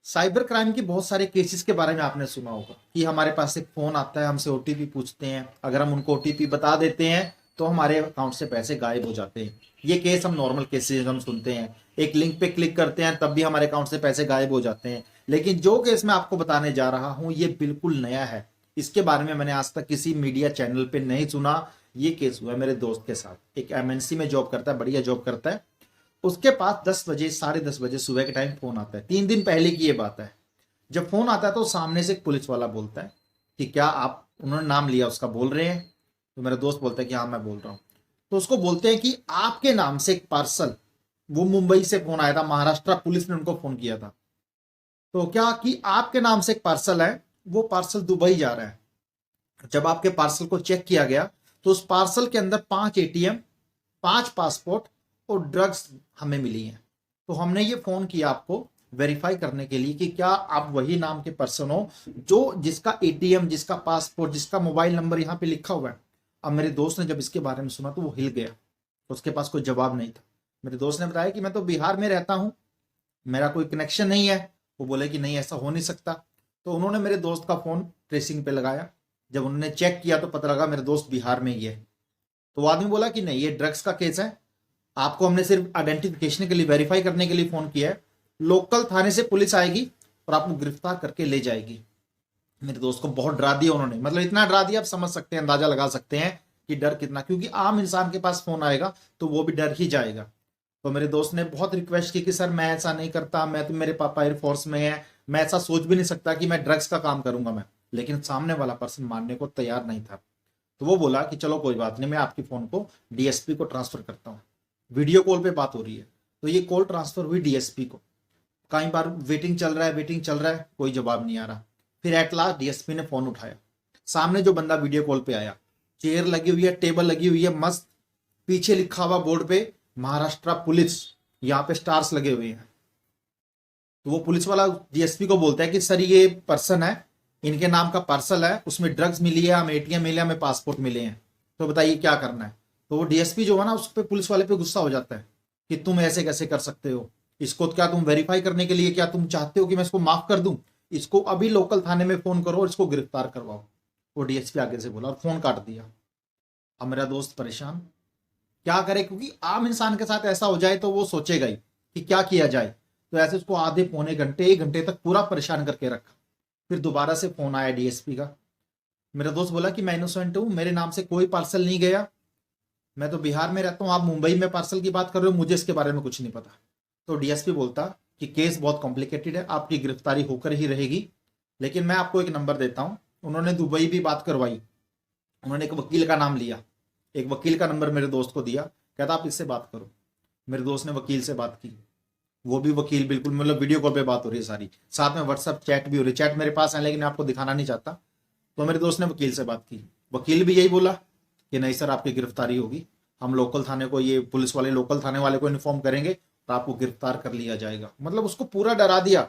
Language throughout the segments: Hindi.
साइबर क्राइम की बहुत सारे केसेस के बारे में आपने सुना होगा कि हमारे पास एक फोन आता है, हमसे ओटीपी पूछते हैं, अगर हम उनको ओटीपी बता देते हैं तो हमारे अकाउंट से पैसे गायब हो जाते हैं। ये केस हम नॉर्मल केसेस हम सुनते हैं। एक लिंक पे क्लिक करते हैं तब भी हमारे अकाउंट से पैसे गायब हो जाते हैं। लेकिन जो केस मैं आपको बताने जा रहा हूं ये बिल्कुल नया है। इसके बारे में मैंने आज तक किसी मीडिया चैनल पे नहीं सुना। ये केस हुआ है मेरे दोस्त के साथ। एक एमएनसी में जॉब करता है, बढ़िया जॉब करता है। उसके पास 10 बजे, 10:30 बजे सुबह के टाइम फोन आता है। 3 दिन पहले की ये बात है। जब फोन आता है तो सामने से एक पुलिस वाला बोलता है कि क्या आप, उन्होंने नाम लिया उसका, बोल रहे हैं। तो मेरा दोस्त बोलता है कि हाँ मैं बोल रहा हूँ। तो उसको बोलते हैं कि आपके नाम से एक पार्सल, वो मुंबई से फोन आया था, महाराष्ट्र पुलिस ने उनको फोन किया था। तो क्या कि आपके नाम से एक पार्सल है, वो पार्सल दुबई जा रहा है। जब आपके पार्सल को चेक किया गया तो उस पार्सल के अंदर 5 एटीएम, 5 पासपोर्ट और ड्रग्स हमें मिली हैं। तो हमने ये फोन किया आपको वेरीफाई करने के लिए कि क्या आप वही नाम के पर्सन हो जो, जिसका एटीएम, जिसका पासपोर्ट, जिसका मोबाइल नंबर यहाँ पे लिखा हुआ है। अब मेरे दोस्त ने जब इसके बारे में सुना तो वो हिल गया। उसके पास कोई जवाब नहीं था। मेरे दोस्त ने बताया कि मैं तो बिहार में रहता हूँ, मेरा कोई कनेक्शन नहीं है। वो बोले कि नहीं, ऐसा हो नहीं सकता। तो उन्होंने मेरे दोस्त का फोन ट्रेसिंग पे लगाया। जब उन्होंने चेक किया तो पता लगा मेरे दोस्त बिहार में ही है। तो वो आदमी बोला कि नहीं, ये ड्रग्स का केस है, आपको हमने सिर्फ आइडेंटिफिकेशन के लिए, वेरीफाई करने के लिए फोन किया है। लोकल थाने से पुलिस आएगी और आपको गिरफ्तार करके ले जाएगी। मेरे दोस्त को बहुत डरा दिया उन्होंने, मतलब इतना डरा दिया, आप समझ सकते हैं, अंदाजा लगा सकते हैं कि डर कितना, क्योंकि आम इंसान के पास फोन आएगा तो वो भी डर ही जाएगा। तो मेरे दोस्त ने बहुत रिक्वेस्ट की कि सर मैं ऐसा नहीं करता, मैं तो, मेरे पापा एयरफोर्स में है, मैं ऐसा सोच भी नहीं सकता कि मैं ड्रग्स का काम करूंगा मैं। लेकिन सामने वाला पर्सन मानने को तैयार नहीं था। तो वो बोला कि चलो कोई बात नहीं, मैं आपकी फोन को डीएसपी को ट्रांसफर करता हूँ। वीडियो कॉल पे बात हो रही है। तो ये कॉल ट्रांसफर हुई डीएसपी को। कई बार वेटिंग चल रहा है, वेटिंग चल रहा है, कोई जवाब नहीं आ रहा। फिर एट लास्ट डीएसपी ने फोन उठाया। सामने जो बंदा वीडियो कॉल पे आया, चेयर लगी हुई है, टेबल लगी हुई है मस्त, पीछे लिखा हुआ बोर्ड पे महाराष्ट्र पुलिस, यहाँ पे स्टार्स लगे हुए हैं। तो वो पुलिस वाला डीएसपी को बोलता है कि सर ये पर्सन है, इनके नाम का पार्सल है, उसमें ड्रग्स मिली है, हमें एटीएम मिले, हमें पासपोर्ट मिले हैं, तो बताइए क्या करना है। तो वो डीएसपी जो है ना, उस पर पुलिस वाले पे गुस्सा हो जाता है कि तुम ऐसे कैसे कर सकते हो, इसको क्या तुम वेरीफाई करने के लिए क्या तुम चाहते हो कि मैं इसको माफ कर दूं, इसको अभी लोकल थाने में फोन करो और इसको गिरफ्तार करवाओ। वो डीएसपी आगे से बोला और फोन काट दिया। अब मेरा दोस्त परेशान, क्या करे, क्योंकि आम इंसान के साथ ऐसा हो जाए तो वो सोचेगा ही कि क्या किया जाए। तो ऐसे उसको आधे पौने घंटे, 1 घंटे तक पूरा परेशान करके रखा। फिर दोबारा से फोन आया डीएसपी का। मेरा दोस्त बोला कि मैं इनोसेंट हूं, मेरे नाम से कोई पार्सल नहीं गया, मैं तो बिहार में रहता हूं, आप मुंबई में पार्सल की बात कर रहे हो, मुझे इसके बारे में कुछ नहीं पता। तो डीएसपी बोलता कि केस बहुत कॉम्प्लिकेटेड है, आपकी गिरफ्तारी होकर ही रहेगी, लेकिन मैं आपको एक नंबर देता हूं। उन्होंने दुबई भी बात करवाई। उन्होंने एक वकील का नाम लिया, एक वकील का नंबर मेरे दोस्त को दिया, कहता आप इससे बात करो। मेरे दोस्त ने वकील से बात की। वो भी वकील बिल्कुल, मतलब वीडियो कॉल पे बात हो रही है सारी, साथ में व्हाट्सएप चैट भी हो रही है। चैट मेरे पास है लेकिन आपको दिखाना नहीं चाहता। तो मेरे दोस्त ने वकील से बात की। वकील भी यही बोला कि नहीं सर, आपकी गिरफ्तारी होगी, हम लोकल थाने को, ये पुलिस वाले लोकल थाने वाले को इन्फॉर्म करेंगे और आपको गिरफ्तार कर लिया जाएगा। मतलब उसको पूरा डरा दिया।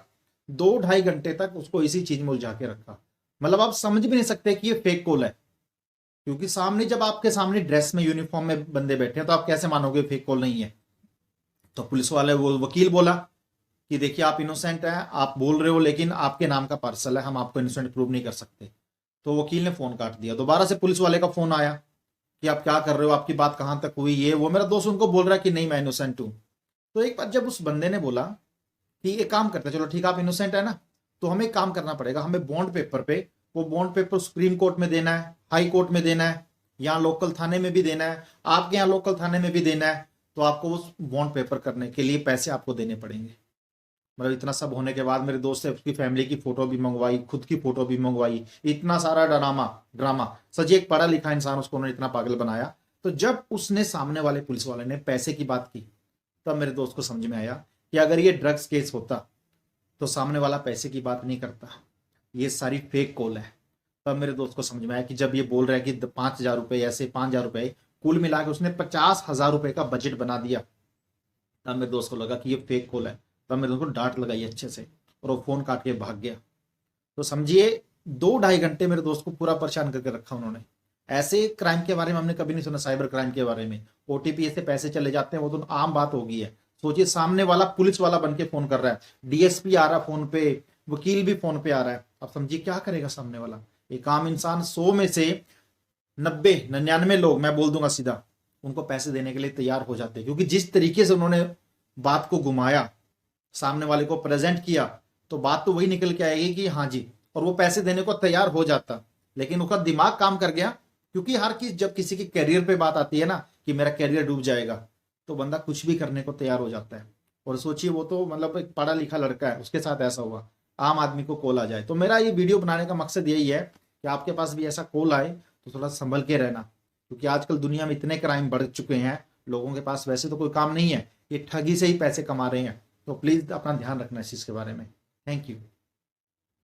2-2.5 घंटे तक उसको इसी चीज में उलझा के रखा। मतलब आप समझ भी नहीं सकते कि ये फेक कॉल है, क्योंकि सामने, जब आपके सामने ड्रेस में, यूनिफॉर्म में बंदे बैठे हैं तो आप कैसे मानोगे फेक कॉल नहीं है। तो पुलिस वाले, वो वकील बोला कि देखिए आप इनोसेंट हैं, आप बोल रहे हो लेकिन आपके नाम का पार्सल है, हम आपको इनोसेंट प्रूव नहीं कर सकते। तो वकील ने फोन काट दिया। दोबारा से पुलिस वाले का फोन आया कि आप क्या कर रहे हो, आपकी बात कहां तक हुई, ये वो। मेरा दोस्त उनको बोल रहा है कि नहीं मैं इनोसेंट हूं। तो एक बार जब उस बंदे ने बोला कि एक काम करते हैं, चलो ठीक है आप इनोसेंट है ना, तो हमें एक काम करना पड़ेगा, हमें बॉन्ड पेपर पे, वो बॉन्ड पेपर सुप्रीम कोर्ट में देना है, हाई कोर्ट में देना है, यहाँ लोकल थाने में भी देना है, आपके यहाँ लोकल थाने में भी देना है। तो आपको उस बॉन्ड पेपर करने के लिए पैसे आपको देने पड़ेंगे। मतलब इतना सब होने के बाद मेरे दोस्त से उसकी फैमिली की फोटो भी मंगवाई, खुद की फोटो भी मंगवाई, इतना सारा ड्रामा ड्रामा। सच, एक पढ़ा लिखा इंसान, उसको उन्होंने इतना पागल बनाया। तो जब उसने, सामने वाले पुलिस वाले ने पैसे की बात की, तब मेरे दोस्त को समझ में आया कि अगर ये ड्रग्स केस होता तो सामने वाला पैसे की बात नहीं करता, ये सारी फेक कॉल है। तब मेरे दोस्त को समझ में आया कि जब ये बोल रहा है कि 5,000 रुपए, ऐसे 5,000 रुपए, कुल मिला के उसने 50,000 रुपए का बजट बना दिया। तब मेरे दोस्त को लगा कि ये फेक कॉल है। तब मेरे दोस्त को डांट लगाई अच्छे से और वो फोन काट के भाग गया। तो समझिए 2-2.5 घंटे मेरे दोस्त को पूरा परेशान करके रखा उन्होंने। ऐसे क्राइम के बारे में हमने कभी नहीं सुना, साइबर क्राइम के बारे में। ओटीपी से पैसे चले जाते हैं वो तो आम बात हो गई है। सोचिए सामने वाला पुलिस वाला बन के फोन कर रहा है, डीएसपी आ रहा है फोन पे, वकील भी फोन पे आ रहा है। अब समझिए क्या करेगा सामने वाला। एक आम इंसान 100 में से 90-99 लोग, मैं बोल दूंगा सीधा, उनको पैसे देने के लिए तैयार हो जाते हैं, क्योंकि जिस तरीके से उन्होंने बात को घुमाया, सामने वाले को प्रेजेंट किया, तो बात तो वही निकल के आएगी कि हाँ जी, और वो पैसे देने को तैयार हो जाता। लेकिन उसका दिमाग काम कर गया, क्योंकि हर किस जब किसी की कैरियर पे बात आती है ना कि मेरा कैरियर डूब जाएगा, तो बंदा कुछ भी करने को तैयार हो जाता है। और सोचिए वो तो मतलब एक पढ़ा लिखा लड़का है, उसके साथ ऐसा हुआ, आम आदमी को कॉल आ जाए। तो मेरा ये वीडियो बनाने का मकसद यही है कि आपके पास भी ऐसा कॉल आए तो थोड़ा संभल के रहना, क्योंकि आजकल दुनिया में इतने क्राइम बढ़ चुके हैं, लोगों के पास वैसे तो कोई काम नहीं है, ये ठगी से ही पैसे कमा रहे हैं। तो प्लीज अपना ध्यान रखना इस चीज के बारे में। Thank you.